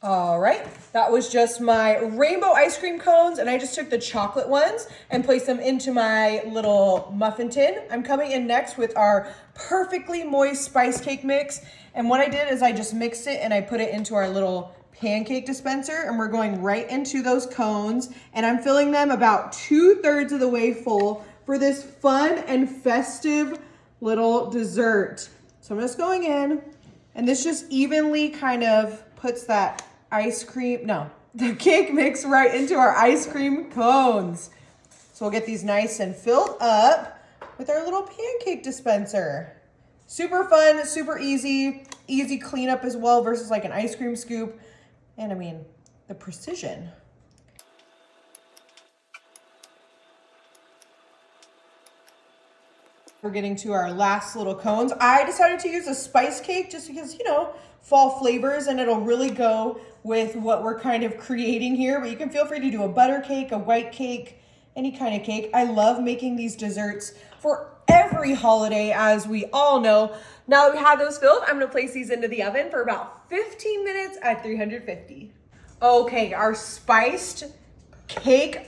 All right, that was just my rainbow ice cream cones, and I just took the chocolate ones and placed them into my little muffin tin. I'm coming in next with our perfectly moist spice cake mix, and what I did is I just mixed it and I put it into our little pancake dispenser, and we're going right into those cones, and I'm filling them about 2/3 of the way full for this fun and festive little dessert. So I'm just going in, and this just evenly kind of puts that the cake mix right into our ice cream cones. So we'll get these nice and filled up with our little pancake dispenser. Super fun, super easy cleanup as well versus like an ice cream scoop. And I mean, the precision. We're getting to our last little cones. I decided to use a spice cake just because, fall flavors, and it'll really go with what we're kind of creating here. But you can feel free to do a butter cake, a white cake, any kind of cake. I love making these desserts for every holiday, as we all know. Now that we have those filled, I'm gonna place these into the oven for about 15 minutes at 350. Okay, our spiced cake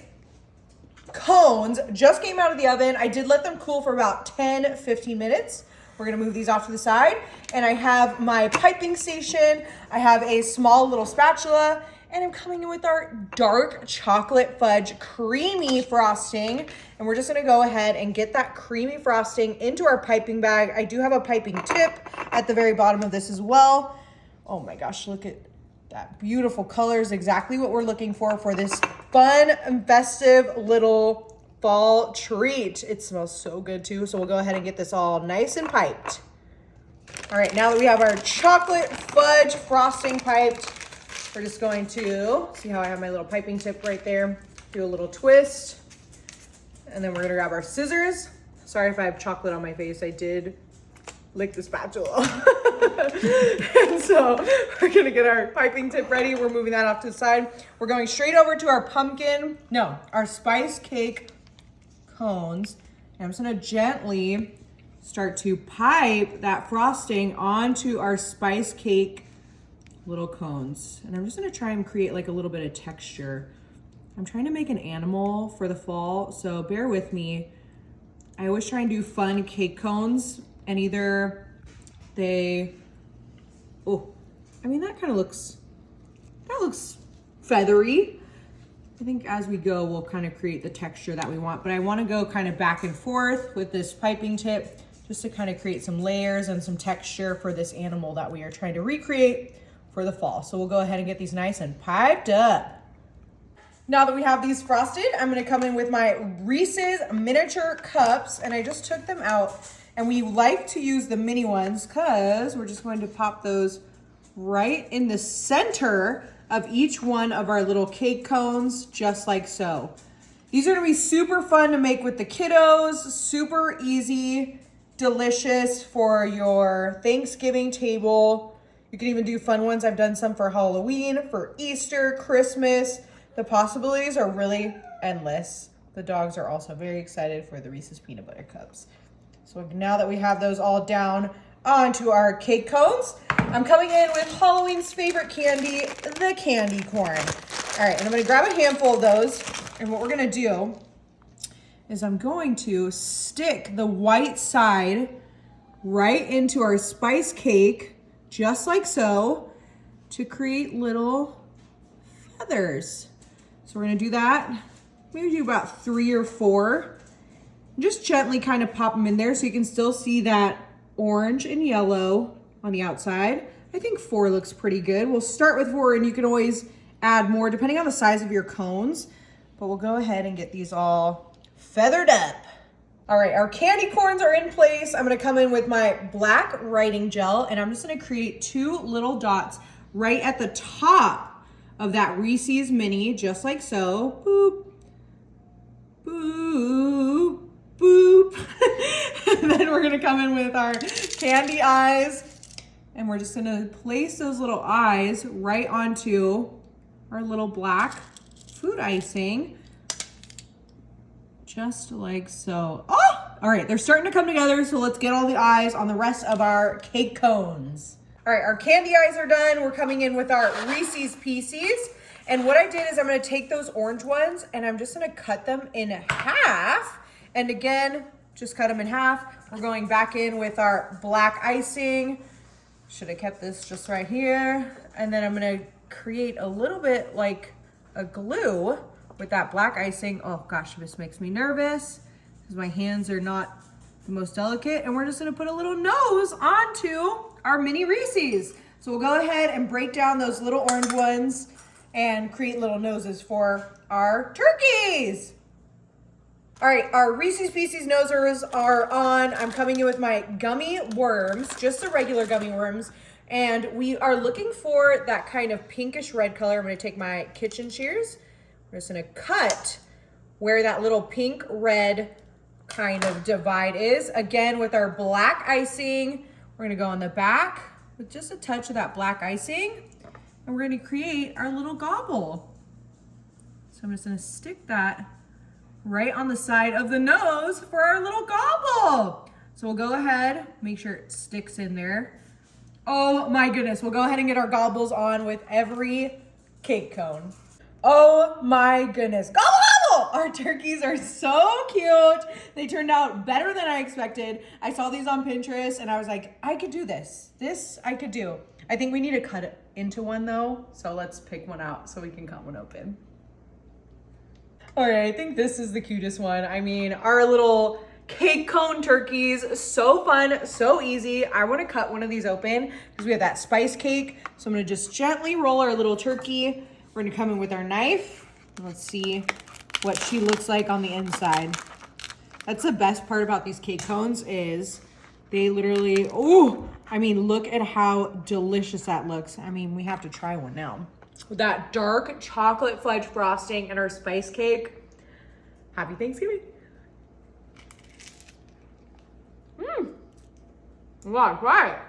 cones just came out of the oven. I did let them cool for about 10-15 minutes. We're gonna move these off to the side. And I have my piping station. I have a small little spatula, and I'm coming in with our dark chocolate fudge creamy frosting. And we're just gonna go ahead and get that creamy frosting into our piping bag. I do have a piping tip at the very bottom of this as well. Oh my gosh, look at that beautiful colors, exactly what we're looking for this fun and festive little fall treat. It smells so good too. So we'll go ahead and get this all nice and piped. All right, now that we have our chocolate fudge frosting piped, we're just going to, see how I have my little piping tip right there, do a little twist, and then we're gonna grab our scissors. Sorry if I have chocolate on my face, I did lick the spatula. And so we're gonna get our piping tip ready. We're moving that off to the side. We're going straight over to our spice cake cones. And I'm just gonna gently start to pipe that frosting onto our spice cake little cones. And I'm just gonna try and create like a little bit of texture. I'm trying to make an animal for the fall, so bear with me. I always try and do fun cake cones, and either that kind of looks feathery. I think as we go, we'll kind of create the texture that we want, but I want to go kind of back and forth with this piping tip just to kind of create some layers and some texture for this animal that we are trying to recreate for the fall. So we'll go ahead and get these nice and piped up. Now that we have these frosted, I'm gonna come in with my Reese's miniature cups, and I just took them out, and we like to use the mini ones because we're just going to pop those right in the center of each one of our little cake cones, just like so. These are gonna be super fun to make with the kiddos, super easy, delicious for your Thanksgiving table. You can even do fun ones. I've done some for Halloween, for Easter, Christmas. The possibilities are really endless. The dogs are also very excited for the Reese's peanut butter cups. So now that we have those all down onto our cake cones, I'm coming in with Halloween's favorite candy, the candy corn. All right, and I'm gonna grab a handful of those, and what we're gonna do is I'm going to stick the white side right into our spice cake, just like so, to create little feathers. So we're gonna do that, maybe do about 3 or 4. Just gently kind of pop them in there so you can still see that orange and yellow on the outside. I think 4 looks pretty good. We'll start with 4, and you can always add more depending on the size of your cones, but we'll go ahead and get these all feathered up. All right, our candy corns are in place. I'm gonna come in with my black writing gel, and I'm just gonna create 2 little dots right at the top of that Reese's mini, just like so. Boop, boop, boop. And then we're gonna come in with our candy eyes, and we're just gonna place those little eyes right onto our little black food icing, just like so. Oh, all right, they're starting to come together, so let's get all the eyes on the rest of our cake cones. All right, our candy eyes are done. We're coming in with our Reese's Pieces. And what I did is I'm gonna take those orange ones and I'm just gonna cut them in half. And again, just cut them in half. We're going back in with our black icing. Should have kept this just right here. And then I'm gonna create a little bit like a glue with that black icing. Oh gosh, this makes me nervous because my hands are not the most delicate. And we're just gonna put a little nose onto our mini Reese's. So we'll go ahead and break down those little orange ones and create little noses for our turkeys. All right, our Reese's Pieces noses are on. I'm coming in with my gummy worms, just the regular gummy worms. And we are looking for that kind of pinkish red color. I'm gonna take my kitchen shears. We're just gonna cut where that little pink red kind of divide is. Again, with our black icing, we're gonna go on the back with just a touch of that black icing, and we're gonna create our little gobble. So I'm just gonna stick that right on the side of the nose for our little gobble. So we'll go ahead, make sure it sticks in there. Oh my goodness, we'll go ahead and get our gobbles on with every cake cone. Oh my goodness, gobble gobble! Our turkeys are so cute. They turned out better than I expected. I saw these on Pinterest and I was like, I could do this. This I could do. I think we need to cut it into one though. So let's pick one out so we can cut one open. All right, I think this is the cutest one. I mean, our little cake cone turkeys, so fun, so easy. I wanna cut one of these open because we have that spice cake. So I'm gonna just gently roll our little turkey. We're gonna come in with our knife. Let's see what she looks like on the inside. That's the best part about these cake cones is they literally, oh, I mean, look at how delicious that looks. I mean, we have to try one now. With that dark chocolate fudge frosting and our spice cake. Happy Thanksgiving. Wow, right.